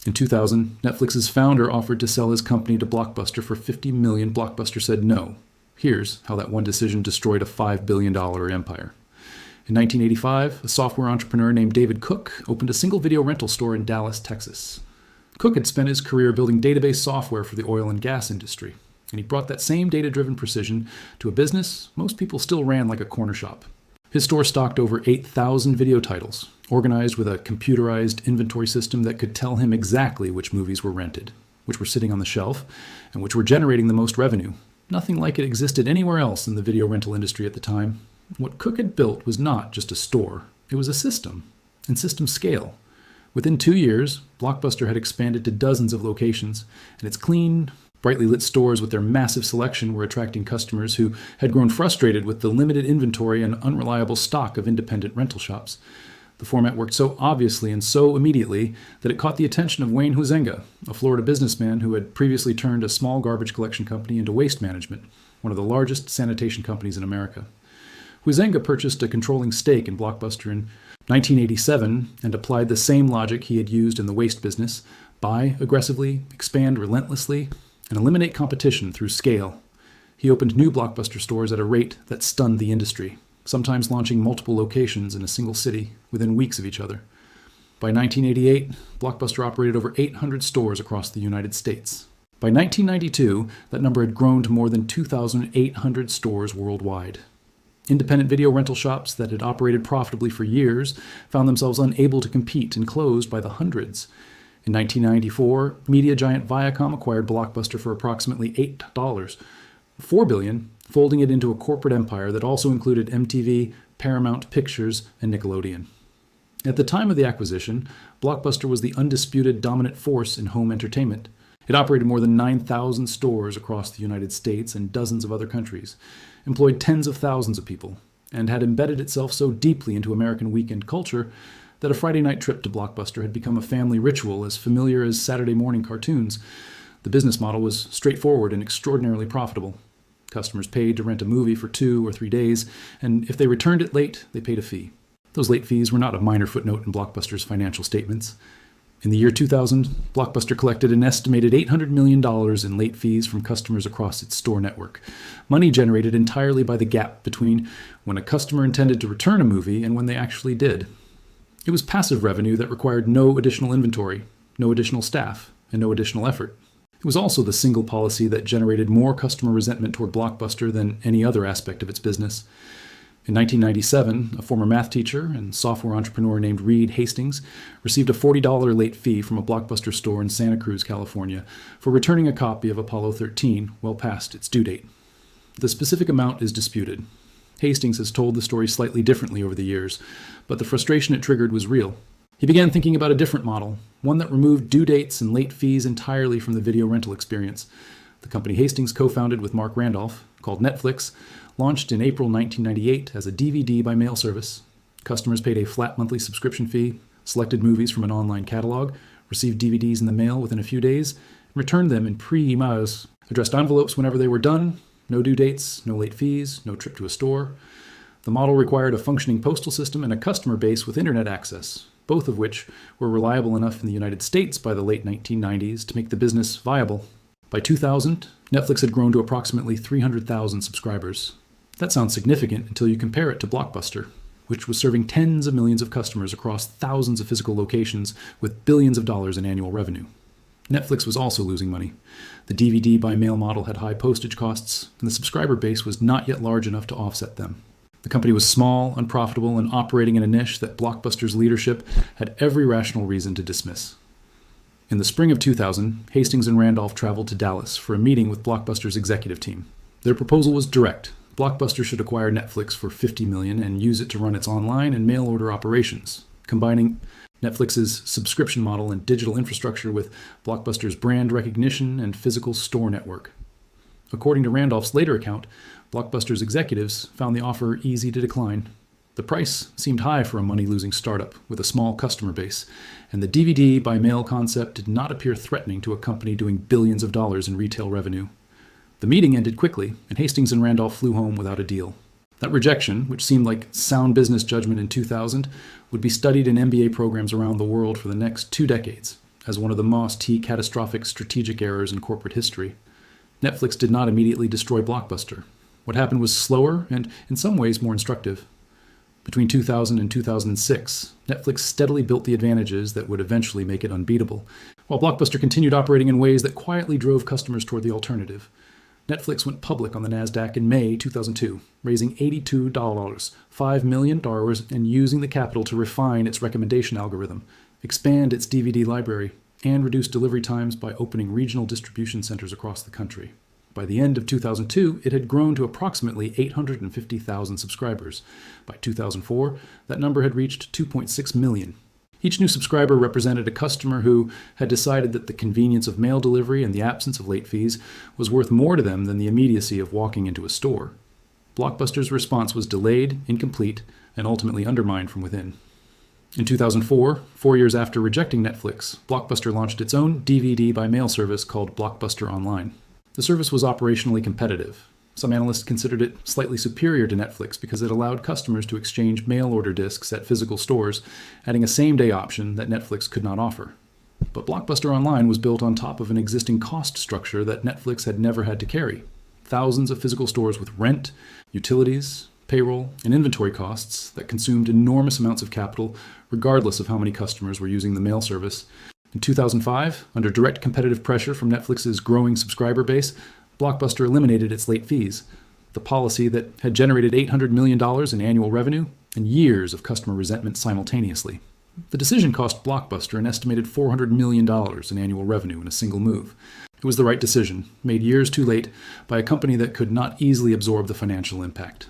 In 2000, Netflix's founder offered to sell his company to Blockbuster for $50 million. Blockbuster said no. Here's how that one decision destroyed a $5 billion empire. In 1985, a software entrepreneur named David Cook opened a single video rental store in Dallas, Texas. Cook had spent his career building database software for the oil and gas industry, and he brought that same data-driven precision to a business most people still ran like a corner shop. His store stocked over 8,000 video titles, organized with a computerized inventory system that could tell him exactly which movies were rented, which were sitting on the shelf, and which were generating the most revenue. Nothing like it existed anywhere else in the video rental industry at the time. What Cook had built was not just a store, it was a system, and system scale. Within 2 years, Blockbuster had expanded to dozens of locations, and its clean, brightly lit stores with their massive selection were attracting customers who had grown frustrated with the limited inventory and unreliable stock of independent rental shops. The format worked so obviously and so immediately that it caught the attention of Wayne Huizenga, a Florida businessman who had previously turned a small garbage collection company into waste management, one of the largest sanitation companies in America. Huizenga purchased a controlling stake in Blockbuster in 1987 and applied the same logic he had used in the waste business: buy aggressively, expand relentlessly, and eliminate competition through scale. He opened new Blockbuster stores at a rate that stunned the industry, sometimes launching multiple locations in a single city within weeks of each other. By 1988, Blockbuster operated over 800 stores across the United States. By 1992, that number had grown to more than 2,800 stores worldwide. Independent video rental shops that had operated profitably for years found themselves unable to compete and closed by the hundreds. In 1994, media giant Viacom acquired Blockbuster for approximately $8, $4 billion, folding it into a corporate empire that also included MTV, Paramount Pictures, and Nickelodeon. At the time of the acquisition, Blockbuster was the undisputed dominant force in home entertainment. It operated more than 9,000 stores across the United States and dozens of other countries, employed tens of thousands of people, and had embedded itself so deeply into American weekend culture that a Friday night trip to Blockbuster had become a family ritual as familiar as Saturday morning cartoons. The business model was straightforward and extraordinarily profitable. Customers paid to rent a movie for 2 or 3 days, and if they returned it late, they paid a fee. Those late fees were not a minor footnote in Blockbuster's financial statements. In the year 2000, Blockbuster collected an estimated $800 million in late fees from customers across its store network, money generated entirely by the gap between when a customer intended to return a movie and when they actually did. It was passive revenue that required no additional inventory, no additional staff, and no additional effort. It was also the single policy that generated more customer resentment toward Blockbuster than any other aspect of its business. In 1997, a former math teacher and software entrepreneur named Reed Hastings received a $40 late fee from a Blockbuster store in Santa Cruz, California, for returning a copy of Apollo 13 well past its due date. The specific amount is disputed. Hastings has told the story slightly differently over the years, but the frustration it triggered was real. He began thinking about a different model, one that removed due dates and late fees entirely from the video rental experience. The company Hastings co-founded with Mark Randolph, called Netflix, launched in April 1998 as a DVD by mail service. Customers paid a flat monthly subscription fee, selected movies from an online catalog, received DVDs in the mail within a few days, and returned them in pre-images, addressed envelopes whenever they were done, no due dates, no late fees, no trip to a store. The model required a functioning postal system and a customer base with internet access, both of which were reliable enough in the United States by the late 1990s to make the business viable. By 2000, Netflix had grown to approximately 300,000 subscribers. That sounds significant until you compare it to Blockbuster, which was serving tens of millions of customers across thousands of physical locations with billions of dollars in annual revenue. Netflix was also losing money. The DVD by mail model had high postage costs, and the subscriber base was not yet large enough to offset them. The company was small, unprofitable, and operating in a niche that Blockbuster's leadership had every rational reason to dismiss. In the spring of 2000, Hastings and Randolph traveled to Dallas for a meeting with Blockbuster's executive team. Their proposal was direct. Blockbuster should acquire Netflix for $50 million and use it to run its online and mail order operations, combining Netflix's subscription model and digital infrastructure with Blockbuster's brand recognition and physical store network. According to Randolph's later account, Blockbuster's executives found the offer easy to decline. The price seemed high for a money-losing startup with a small customer base, and the DVD by mail concept did not appear threatening to a company doing billions of dollars in retail revenue. The meeting ended quickly, and Hastings and Randolph flew home without a deal. That rejection, which seemed like sound business judgment in 2000, would be studied in MBA programs around the world for the next 2 decades, as one of the most catastrophic strategic errors in corporate history. Netflix did not immediately destroy Blockbuster. What happened was slower and, in some ways, more instructive. Between 2000 and 2006, Netflix steadily built the advantages that would eventually make it unbeatable, while Blockbuster continued operating in ways that quietly drove customers toward the alternative. Netflix went public on the NASDAQ in May 2002, raising $82, $5 million, and using the capital to refine its recommendation algorithm, expand its DVD library, and reduce delivery times by opening regional distribution centers across the country. By the end of 2002, it had grown to approximately 850,000 subscribers. By 2004, that number had reached 2.6 million. Each new subscriber represented a customer who had decided that the convenience of mail delivery and the absence of late fees was worth more to them than the immediacy of walking into a store. Blockbuster's response was delayed, incomplete, and ultimately undermined from within. In 2004, 4 years after rejecting Netflix, Blockbuster launched its own DVD by mail service called Blockbuster Online. The service was operationally competitive. Some analysts considered it slightly superior to Netflix because it allowed customers to exchange mail-order discs at physical stores, adding a same-day option that Netflix could not offer. But Blockbuster Online was built on top of an existing cost structure that Netflix had never had to carry. Thousands of physical stores with rent, utilities, payroll, and inventory costs that consumed enormous amounts of capital, regardless of how many customers were using the mail service. In 2005, under direct competitive pressure from Netflix's growing subscriber base, Blockbuster eliminated its late fees, the policy that had generated $800 million in annual revenue and years of customer resentment simultaneously. The decision cost Blockbuster an estimated $400 million in annual revenue in a single move. It was the right decision, made years too late by a company that could not easily absorb the financial impact.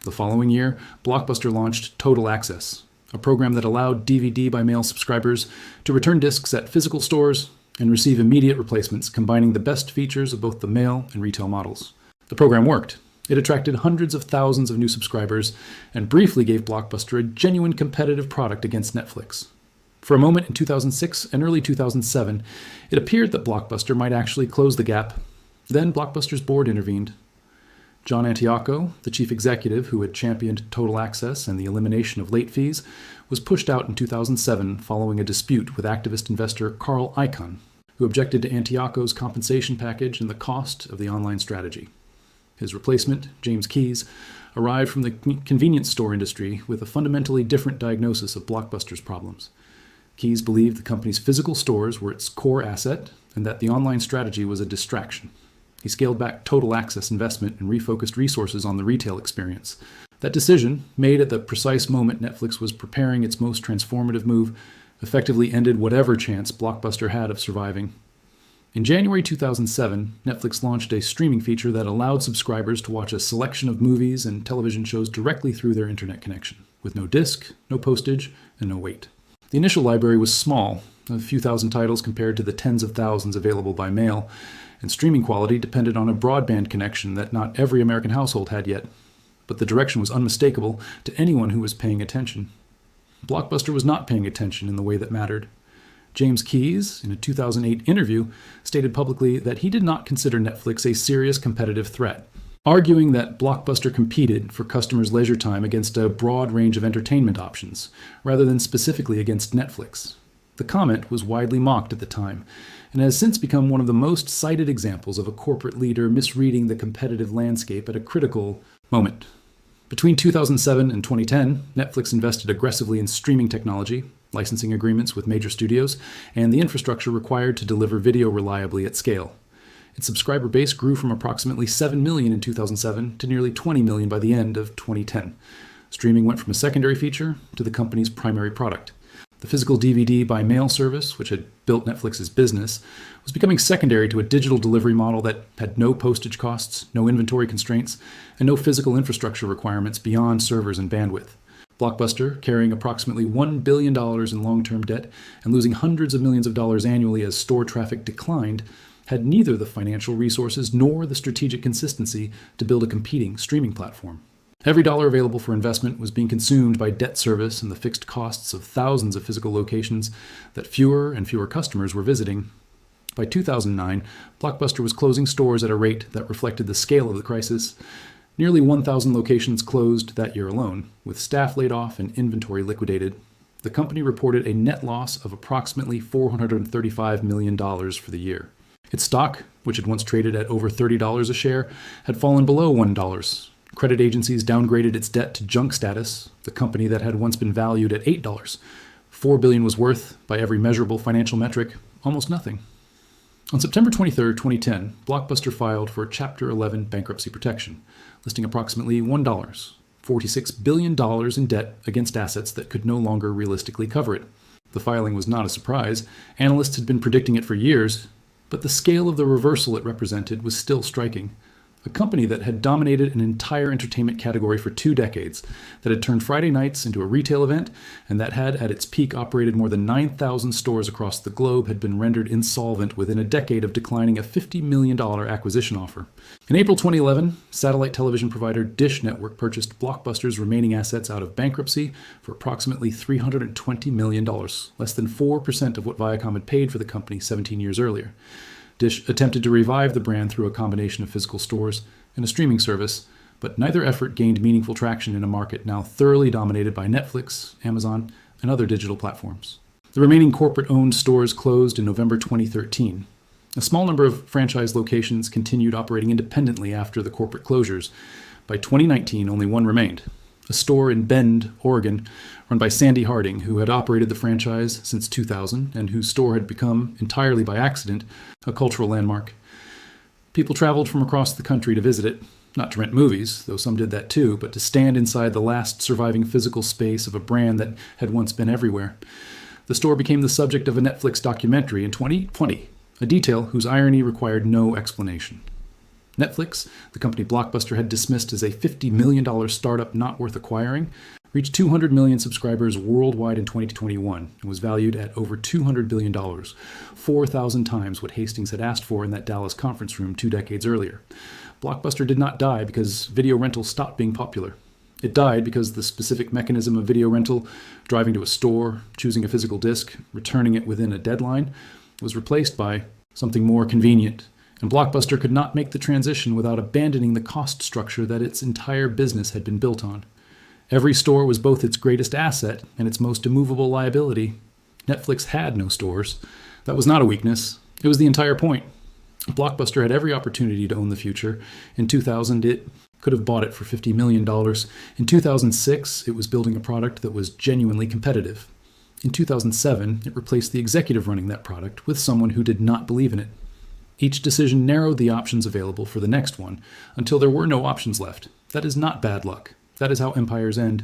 The following year, Blockbuster launched Total Access, a program that allowed DVD by mail subscribers to return discs at physical stores and receive immediate replacements, combining the best features of both the mail and retail models. The program worked. It attracted hundreds of thousands of new subscribers and briefly gave Blockbuster a genuine competitive product against Netflix. For a moment in 2006 and early 2007, it appeared that Blockbuster might actually close the gap. Then Blockbuster's board intervened. John Antioco, the chief executive who had championed Total Access and the elimination of late fees, was pushed out in 2007 following a dispute with activist investor Carl Icahn, who objected to Antioco's compensation package and the cost of the online strategy. His replacement, James Keyes, arrived from the convenience store industry with a fundamentally different diagnosis of Blockbuster's problems. Keyes believed the company's physical stores were its core asset and that the online strategy was a distraction. He scaled back Total Access investment and refocused resources on the retail experience. That decision, made at the precise moment Netflix was preparing its most transformative move, effectively ended whatever chance Blockbuster had of surviving. In January 2007, Netflix launched a streaming feature that allowed subscribers to watch a selection of movies and television shows directly through their internet connection, with no disc, no postage, and no wait. The initial library was small, a few thousand titles compared to the tens of thousands available by mail, and streaming quality depended on a broadband connection that not every American household had yet. But the direction was unmistakable to anyone who was paying attention. Blockbuster was not paying attention in the way that mattered. James Keyes, in a 2008 interview, stated publicly that he did not consider Netflix a serious competitive threat, arguing that Blockbuster competed for customers' leisure time against a broad range of entertainment options, rather than specifically against Netflix. The comment was widely mocked at the time, and has since become one of the most cited examples of a corporate leader misreading the competitive landscape at a critical moment. Between 2007 and 2010, Netflix invested aggressively in streaming technology, licensing agreements with major studios, and the infrastructure required to deliver video reliably at scale. Its subscriber base grew from approximately 7 million in 2007 to nearly 20 million by the end of 2010. Streaming went from a secondary feature to the company's primary product. The physical DVD by mail service, which had built Netflix's business, was becoming secondary to a digital delivery model that had no postage costs, no inventory constraints, and no physical infrastructure requirements beyond servers and bandwidth. Blockbuster, carrying approximately $1 billion in long-term debt and losing hundreds of millions of dollars annually as store traffic declined, had neither the financial resources nor the strategic consistency to build a competing streaming platform. Every dollar available for investment was being consumed by debt service and the fixed costs of thousands of physical locations that fewer and fewer customers were visiting. By 2009, Blockbuster was closing stores at a rate that reflected the scale of the crisis. Nearly 1,000 locations closed that year alone, with staff laid off and inventory liquidated. the company reported a net loss of approximately $435 million for the year. Its stock, which had once traded at over $30 a share, had fallen below $1. Credit agencies downgraded its debt to junk status, the company that had once been valued at $8. $4 billion was worth, by every measurable financial metric, almost nothing. On September 23, 2010, Blockbuster filed for Chapter 11 bankruptcy protection, listing approximately $1, $46 billion in debt against assets that could no longer realistically cover it. The filing was not a surprise. Analysts had been predicting it for years, but the scale of the reversal it represented was still striking. A company that had dominated an entire entertainment category for 2 decades, that had turned Friday nights into a retail event, and that had at its peak operated more than 9,000 stores across the globe, had been rendered insolvent within a decade of declining a $50 million acquisition offer. In April 2011, satellite television provider Dish Network purchased Blockbuster's remaining assets out of bankruptcy for approximately $320 million, less than 4% of what Viacom had paid for the company 17 years earlier. Dish attempted to revive the brand through a combination of physical stores and a streaming service, but neither effort gained meaningful traction in a market now thoroughly dominated by Netflix, Amazon, and other digital platforms. The remaining corporate-owned stores closed in November 2013. A small number of franchise locations continued operating independently after the corporate closures. By 2019, only one remained, a store in Bend, Oregon, run by Sandy Harding, who had operated the franchise since 2000 and whose store had become, entirely by accident, a cultural landmark. People traveled from across the country to visit it, not to rent movies, though some did that too, but to stand inside the last surviving physical space of a brand that had once been everywhere. The store became the subject of a Netflix documentary in 2020, a detail whose irony required no explanation. Netflix, the company Blockbuster had dismissed as a $50 million startup not worth acquiring, reached 200 million subscribers worldwide in 2021 and was valued at over $200 billion, 4,000 times what Hastings had asked for in that Dallas conference room 2 decades earlier. Blockbuster did not die because video rental stopped being popular. It died because the specific mechanism of video rental, driving to a store, choosing a physical disc, returning it within a deadline, was replaced by something more convenient. And Blockbuster could not make the transition without abandoning the cost structure that its entire business had been built on. Every store was both its greatest asset and its most immovable liability. Netflix had no stores. That was not a weakness. It was the entire point. Blockbuster had every opportunity to own the future. In 2000, it could have bought it for $50 million. In 2006, it was building a product that was genuinely competitive. In 2007, it replaced the executive running that product with someone who did not believe in it. Each decision narrowed the options available for the next one until there were no options left. That is not bad luck. That is how empires end.